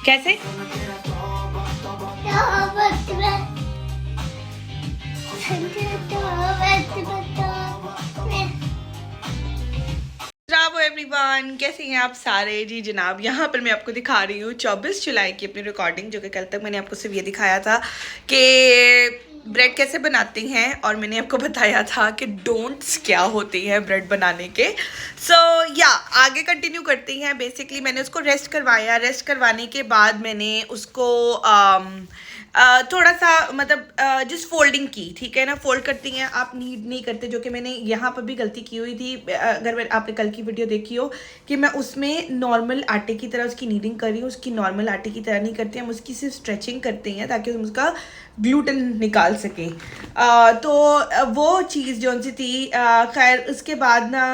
कैसे? Bravo everyone, कैसे हैं आप सारे? जी जनाब, यहाँ पर मैं आपको दिखा रही हूँ 24 जुलाई की अपनी रिकॉर्डिंग, जो कि कल तक मैंने आपको सिर्फ ये दिखाया था कि ब्रेड कैसे बनाते हैं, और मैंने आपको बताया था कि डोंट्स क्या होती हैं ब्रेड बनाने के। या आगे कंटिन्यू करते हैं। बेसिकली मैंने उसको रेस्ट करवाया। रेस्ट करवाने के बाद मैंने उसको थोड़ा सा मतलब जिस फोल्डिंग की, ठीक है ना, फोल्ड करती हैं आप, नीड नहीं करते, जो कि मैंने यहाँ पर भी गलती की हुई थी। अगर आपने कल की वीडियो देखी हो कि मैं उसमें नॉर्मल आटे की तरह उसकी नीडिंग कर रही हूँ, उसकी नॉर्मल आटे की तरह नहीं करते, हम उसकी सिर्फ स्ट्रेचिंग करते हैं ताकि हम उसका ग्लूटेन निकाल सकें। वो चीज़ जो सी थी। खैर उसके बाद ना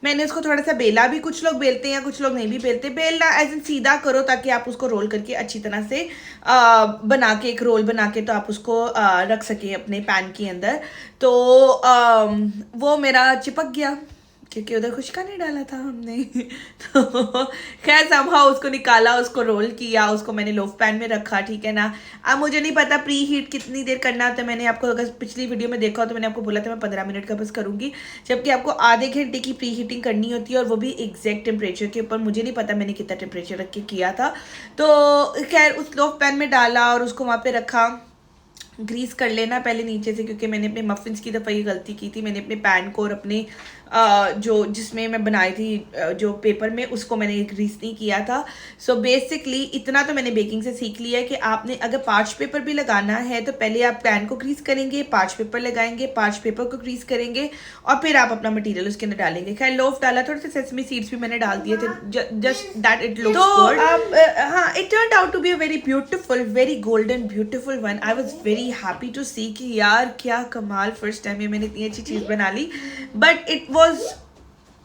मैंने उसको थोड़ा सा बेला भी। कुछ लोग बेलते हैं, कुछ लोग नहीं भी बेलते। बेलना एज इन सीधा करो ताकि आप उसको रोल करके अच्छी तरह से बना के, एक रोल बना के तो आप उसको रख सकें अपने पैन के अंदर। तो वो मेरा चिपक गया क्योंकि उधर खुशका नहीं डाला था हमने। तो खैर समहाउ उसको निकाला, उसको रोल किया, उसको मैंने लोफ पैन में रखा, ठीक है ना। अब मुझे नहीं पता प्री हीट कितनी देर करना, तो मैंने आपको, अगर पिछली वीडियो में देखा हो तो मैंने आपको बोला था मैं 15 मिनट का बस करूंगी, जबकि आपको आधे घंटे की प्री हीटिंग करनी होती है, और वो भी एग्जैक्ट टेम्परेचर के ऊपर। मुझे नहीं पता मैंने कितना टेम्परेचर रख के किया था। तो खैर उस लोफ पैन में डाला और उसको वहाँ पे रखा। ग्रीस कर लेना पहले नीचे से, क्योंकि मैंने अपने मफिन्स की दफ़ा ये गलती की थी। मैंने अपने पैन को और अपने जो जिसमें मैं बनाई थी जो पेपर में, उसको मैंने ग्रीस नहीं किया था। सो बेसिकली इतना तो मैंने बेकिंग से सीख लिया है कि आपने अगर पार्च पेपर भी लगाना है तो पहले आप पैन को ग्रीस करेंगे, पार्च पेपर लगाएंगे, पार्च पेपर को ग्रीस करेंगे, और फिर आप अपना मटेरियल उसके अंदर डालेंगे। खैर लोफ डाला, थोड़े से सेसमी सीड्स भी मैंने डाल दिए थे, just that it looks good. हाँ, it turned out to be a very beautiful, very golden beautiful one. I was very happy to see कि यार क्या कमाल, फर्स्ट टाइम ये मैंने इतनी अच्छी चीज़ बना ली। But it was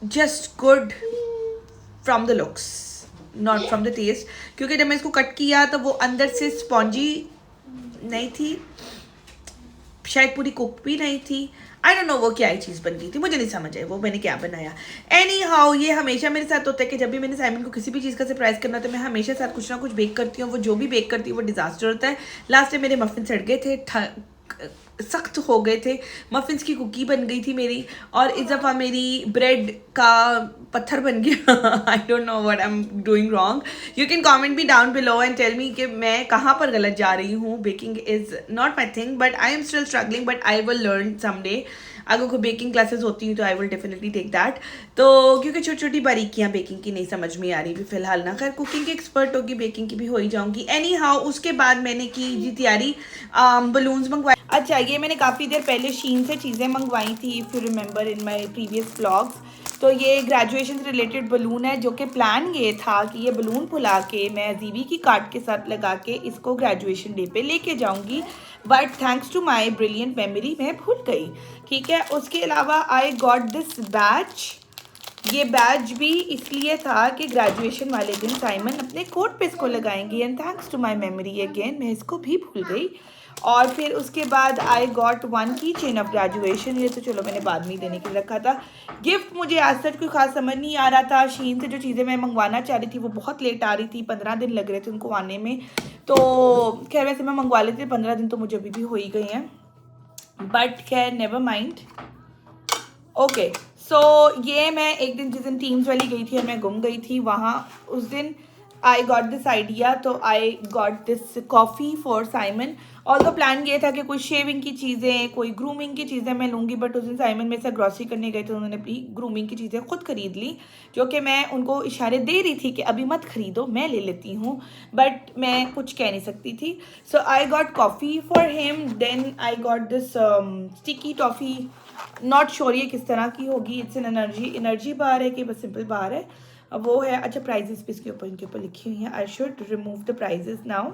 just good from the looks, not from the taste, क्योंकि जब मैं इसको कट किया तो वो अंदर से स्पॉन्जी नहीं थी, शायद पूरी कुक भी नहीं थी। आई डोंट नो वो क्या ही चीज़ बन गई थी, मुझे नहीं समझ आई वो मैंने क्या बनाया। एनी हाउ, ये हमेशा मेरे साथ होता है कि जब भी मैंने साइमन को किसी भी चीज़ का सरप्राइज करना तो मैं हमेशा साथ कुछ ना कुछ बेक करती हूँ। वो जो भी बेक करती है वो डिजास्टर होता है। लास्ट टाइम मेरे मफिन सड़ गए थे, सख्त हो गए थे, मफिन्स की कुकी बन गई थी मेरी, और इस दफ़ा मेरी ब्रेड का पत्थर बन गया। I don't know what I am doing wrong. You can comment me down below and tell me कि मैं कहाँ पर गलत जा रही हूँ। Baking is not my thing, but I am still struggling, but I will learn someday. अगर कोई बेकिंग क्लासेस होती हैं तो I will definitely take that. तो क्योंकि छोटी छोटी बारीकियाँ बेकिंग की नहीं समझ में आ रही भी फिलहाल ना। खैर कुकिंग की एक्सपर्ट होगी, बेकिंग की भी हो ही जाऊँगी। एनी हाउ उसके बाद मैंने की जी तैयारी, बलून्स मंगवाए। अच्छा, ये मैंने काफ़ी देर पहले शीन से चीज़ें मंगवाई थी, if you remember in my previous vlogs. तो ये ग्रेजुएशन से रिलेटेड बलून है, जो कि प्लान ये था कि ये बलून फुला के मैं जीवी की कार्ड के साथ लगा के इसको ग्रेजुएशन डे पे लेके जाऊंगी, but thanks to my brilliant memory मैं भूल गई, ठीक है। उसके अलावा आई गॉट दिस बैच। ये बैच भी इसलिए था कि ग्रेजुएशन वाले दिन साइमन अपने कोट पे इसको लगाएंगे, and thanks to my memory again मैं इसको भी भूल गई। और फिर उसके बाद आई गॉट 1 की चेन ऑफ ग्रेजुएशन। ये तो चलो मैंने बाद में देने के लिए रखा था। गिफ्ट मुझे आज तक कोई खास समझ नहीं आ रहा था। शीन से जो चीज़ें मैं मंगवाना चाह रही थी वो बहुत लेट आ रही थी, 15 दिन लग रहे थे उनको आने में। तो खैर वैसे मैं मंगवा लेती थी, 15 दिन तो मुझे अभी भी हो ही गए हैं, बट खैर नेवर माइंड। ओके, सो ये मैं एक दिन जिस दिन टीम्स वाली गई थी और मैं गुम गई थी वहाँ, उस दिन आई गॉट दिस आइडिया। तो I got this coffee for Simon. और तो प्लान ये था कि कोई शेविंग की चीज़ें, कोई ग्रूमिंग की चीज़ें मैं लूँगी, बट उस दिन साइमन मेरे साथ ग्रॉसरी करने गए थे, उन्होंने अपनी ग्रूमिंग की चीज़ें खुद खरीद ली, जो कि मैं उनको इशारे दे रही थी कि अभी मत खरीदो, मैं ले लेती हूँ, बट मैं कुछ कह नहीं सकती थी। So I got coffee for him, then I got this sticky toffee. Not sure ये किस तरह की होगी, इट्स एन एनर्जी बार है कि बस सिंपल बार है, वो है। अच्छा, प्राइजेस भी इसके ऊपर, इनके ऊपर लिखी हुई हैं। I should remove the prices now.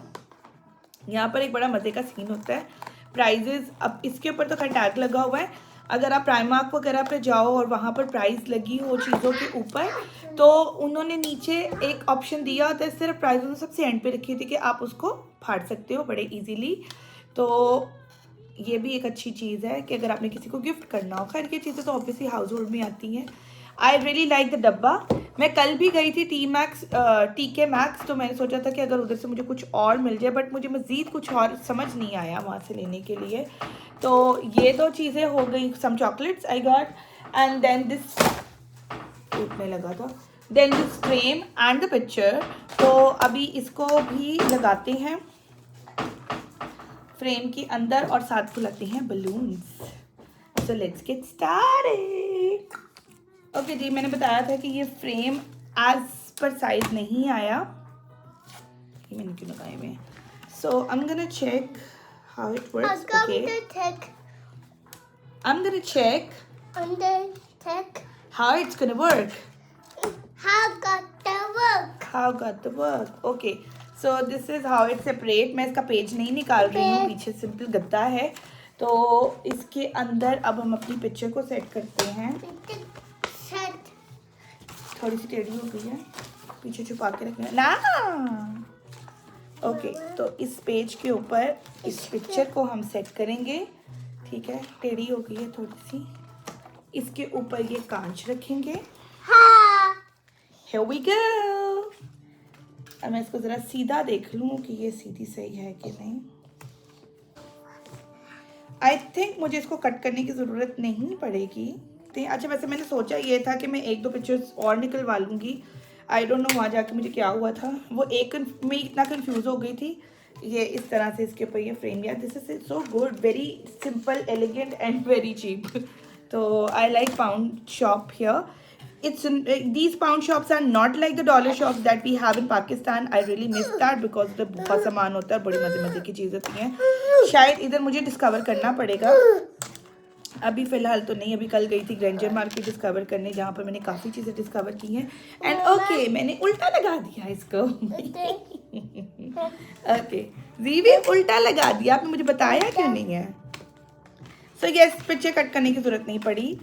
यहाँ पर एक बड़ा मज़े का सीन होता है, प्राइजेस। अब इसके ऊपर तो खैर टैग लगा हुआ है, अगर आप प्राइमार्क वगैरह पे जाओ और वहाँ पर प्राइस लगी हो चीज़ों के ऊपर, तो उन्होंने नीचे एक ऑप्शन दिया होता है, सिर्फ प्राइस उन्होंने सबसे एंड पे रखी थी कि आप उसको फाड़ सकते हो बड़े ईजीली। तो ये भी एक अच्छी चीज़ है कि अगर आपने किसी को गिफ्ट करना हो। खैर ये चीज़ें तो ऑब्वियसली हाउस होल्ड में आती हैं। आई रियली लाइक द डब्बा। मैं कल भी गई थी TK Maxx, तो मैंने सोचा था कि अगर उधर से मुझे कुछ और मिल जाए, बट मुझे मज़ीद कुछ और समझ नहीं आया वहाँ से लेने के लिए। तो ये 2 चीज़ें हो गई, some chocolates I got, and then this टूटने लगा था, then this frame and the picture. तो अभी इसको भी लगाते हैं फ्रेम के अंदर और साथ फुलाते हैं balloons. So let's get started. Okay जी, मैंने बताया था कि ये फ्रेम एज पर साइज नहीं आया, ये मैंने क्यों लगाए हुए हैं। So I am gonna check how it works. Okay, I'm gonna check how it's gonna work. How got the work? Okay, so this is how it separate. मैं इसका पेज नहीं निकाल रही हूँ, पीछे सिंपल गद्दा है। तो इसके अंदर अब हम अपनी पिक्चर को सेट करते हैं। थोड़ी सी टेढ़ी हो गई है, पीछे छुपा के रखना ना। ओके, तो इस पेज के ऊपर इस पिक्चर को हम सेट करेंगे। ठीक है, टेढ़ी हो गई है थोड़ी सी। इसके ऊपर ये कांच रखेंगे। Here we go. अब मैं इसको ज़रा सीधा देख लूँ कि ये सीधी सही है कि नहीं। आई थिंक मुझे इसको कट करने की ज़रूरत नहीं पड़ेगी। अच्छा, वैसे मैंने सोचा ये था कि मैं 1-2 पिक्चर्स और निकलवा लूँगी। आई डोंट नो वहाँ जाके मुझे क्या हुआ था, वो एक मैं इतना कंफ्यूज हो गई थी। ये इस तरह से इसके ऊपर ये फ्रेम दिया। This is so good, very simple, elegant and very cheap. तो I like pound shop here. It's these pound shops are not like the dollar shops that we have in Pakistan. I really miss that because the बहुत सामान होता है, बड़ी मज़े की चीज़ होती हैं। शायद इधर मुझे डिस्कवर करना पड़ेगा, अभी फ़िलहाल तो नहीं। अभी कल गई थी ग्रेंजर मार्केट डिस्कवर करने, जहाँ पर मैंने काफ़ी चीज़ें डिस्कवर की हैं। एंड ओके, मैंने उल्टा लगा दिया इसको। ओके, जीवी उल्टा लगा दिया, आपने मुझे बताया क्यों नहीं है। सो यस, पिक्चर कट करने की ज़रूरत नहीं पड़ी।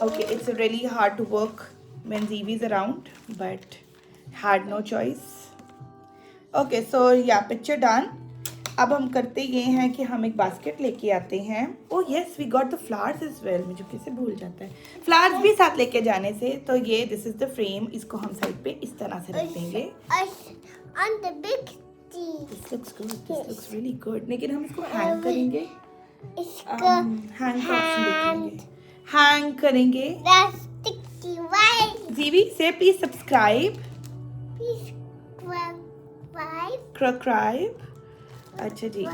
Okay, it's really hard to work when Zivi is around, but had no choice. Okay, so yeah, picture done. अब हम करते ये हैं कि हम एक बास्केट लेके आते हैं। Oh yes, we got the flowers as well. मुझे कैसे भूल जाता है, फ्लावर्स भी साथ लेके जाने से। तो ये this is the frame, इसको हम साइड पे इस तरह से रख देंगे। On the big tree. This looks good. This looks really good. लेकिन हम इसको हैंग करेंगे। इसका हैंग करेंगे। जीवी से प्लीज सब्सक्राइब। अच्छा जी,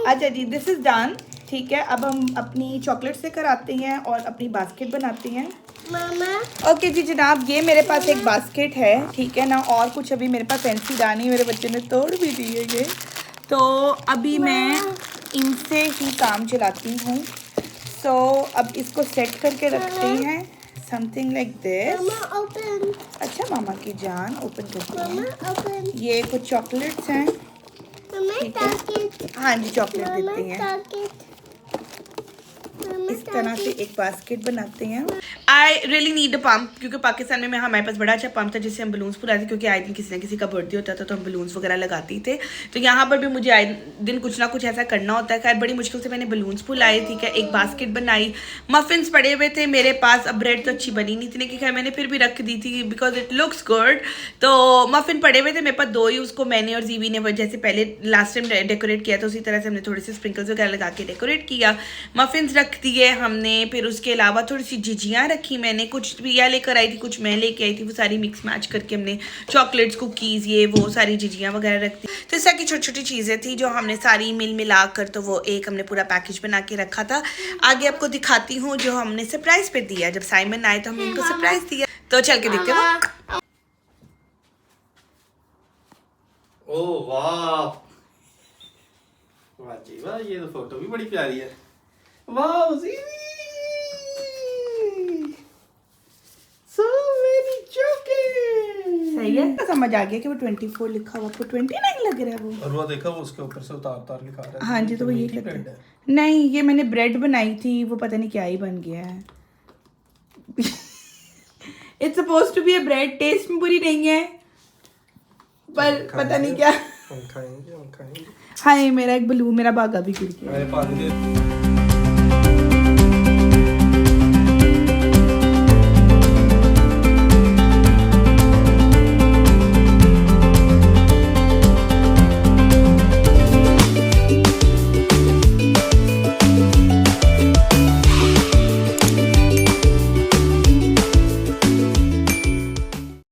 अच्छा जी, दिस इज डन। ठीक है, अब हम अपनी चॉकलेट लेकर आते हैं और अपनी बास्केट बनाते हैं। मामा। ओके जी जनाब, ये मेरे पास एक बास्केट है, ठीक है ना, और कुछ अभी मेरे पास फैंसी दानी मेरे बच्चे ने तोड़ भी दी है ये। तो अभी मैं इनसे ही काम चलाती हूँ। सो अब इसको सेट करके रखते हैं, समथिंग लाइक दिस। अच्छा मामा की जान, ओपन करते हैं। ये कुछ चॉकलेट्स हैं, ठीक है। हाँ जी, चॉकलेट देते हैं। इस तरह से एक बास्केट बनाते हैं। I really need a pump, क्योंकि पाकिस्तान में हमारे पास बड़ा अच्छा पम्प था जिससे हम बलून्स फुलाते, क्योंकि आए दिन किसी ना किसी का बर्थडे होता था तो हम बलून्स वगैरह लगाते थे। तो यहाँ पर भी मुझे आए दिन कुछ ना कुछ ऐसा करना होता है। खैर बड़ी मुश्किल से मैंने बलून्स फुलाए, ठीक है, एक बास्केट बनाई। मफिन्स पड़े हुए थे मेरे पास, अब ब्रेड तो अच्छी बनी नहीं थी, लेकिन खैर मैंने फिर भी रख दी थी बिकॉज इट लुक्स गुड। तो मफिन पड़े हुए थे मेरे पास 2 ही, उसको मैंने और जीवी ने जैसे पहले लास्ट टाइम डेकोरेट किया था उसी तरह से हमने थोड़े से स्प्रिंकल्स वगैरह लगा के डेकोरेट किया। मफिन्स रख दिए हमने, फिर उसके अलावा थोड़ी सी झिझियाँ रखी मैंने, कुछ प्रिया लेकर आई थी, कुछ मैं लेके आई थी, वो सारी मिक्स मैच करके हमने चॉकलेट्स, कुकीज़, ये वो सारी झिझियाँ वगैरह रखती। तो इस तरह की छोटी छोटी चीज़ें थी जो हमने सारी मिला कर, तो वो एक हमने पूरा पैकेज बना के रखा था। आगे आपको दिखाती हूँ जो हमने सरप्राइज पे दिया, जब साइमन आए तो हमने उनको सरप्राइज दिया। तो चल के देखते हो। ओह वाह, वाह जी वाह, ये तो फोटो भी बड़ी प्यारी है। वाह जीवी, so many chocolates। सही है, समझ आ गया कि वो 24 लिखा हुआ, आपको 29 लग रहा है वो। और वो देखा, वो उसके ऊपर से उतार लिखा रहा है। हाँ जी, तो वो ये कहते हैं। नहीं, ये मैंने ब्रेड बनाई थी, वो पता नहीं क्या ही बन गया है। It's supposed to be a bread, taste में बुरी नहीं है, पर पता नहीं क्या। हम खाएंगे। हाँ, मेरा एक बलून, मेरा बागा भी गिर गया। पानी दे।